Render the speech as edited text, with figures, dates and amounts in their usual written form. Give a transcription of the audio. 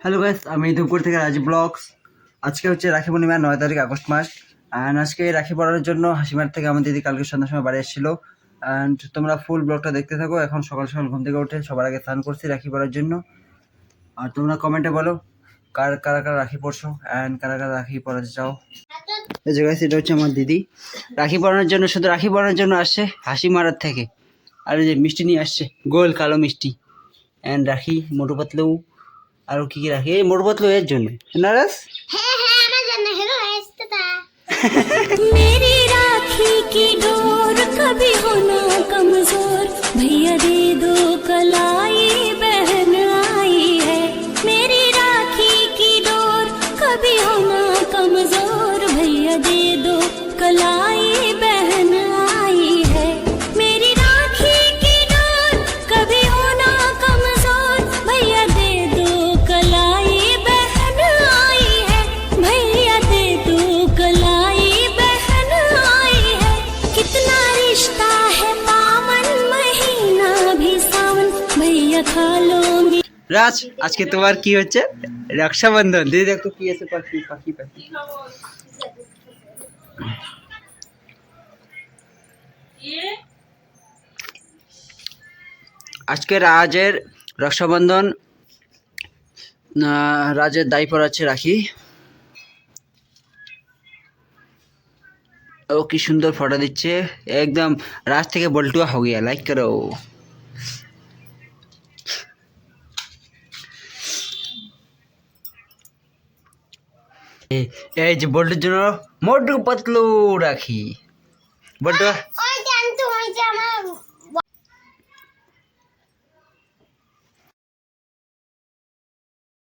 Hello guys, আমি ধূপগুড়ি থেকে Rajib blogs. আজকে হচ্ছে রাখি পূর্ণিমা 9 তারিখ আগস্ট মাস। অ্যান্ড আজকে রাখি পড়ার জন্য হাসিমার থেকে আমার দিদি কালকে সন্ধ্যার সময় বাড়ি এসেছিলো। অ্যান্ড তোমরা ফুল ব্লগটা দেখতে থাকো। এখন সকাল সকাল ঘুম থেকে উঠে সবার আগে স্নান করছি রাখি পড়ার জন্য। আর তোমরা কমেন্টে বলো কারা কারা রাখি পড়ছো অ্যান্ড কারা কারা রাখি পড়াতে চাও। এই যে গাইস, এটা হচ্ছে আমার দিদি রাখি পড়ানোর জন্য, শুধু রাখি পড়ানোর জন্য আসছে হাসিমারার থেকে। আর এই যে মিষ্টি নিয়ে আসছে, গোল কালো মিষ্টি অ্যান্ড রাখি মোটু পাতলু। আর কি কি রাখি, এই মোটু পাতলু এর জন্য নারাজ। मेरी राखी की डोर कभी होना कमजोर, भैया दे दो कलाई बहन आई है। मेरी राखी की डोर कभी होना कमजोर, भैया दे दो कलाई बहन आई है। मेरी राखी की डोर कभी होना कमजोर, भैया दे दो कलाई बहन आई है। भैया दे दो कलाई बहन आई है। कितना रिश्ता है पावन, महीना भी सावन, भैया खा लो। রাজ, আজকে তোমার কি হচ্ছে? রক্ষাবন্ধন। দিদি দেখো কি আছে, পাখি পাখি পাখি। আজকে রাজের রক্ষাবন্ধন। রাজের দাই পড়াচ্ছে রাখি। ও কি সুন্দর ফটো দিচ্ছে, একদম রাজ থেকে বল্টুয়া হো গিয়া। লাইক করো। এই যে বল্টুর জন্য মোটু পাতলু রাখি। বল্টুয়া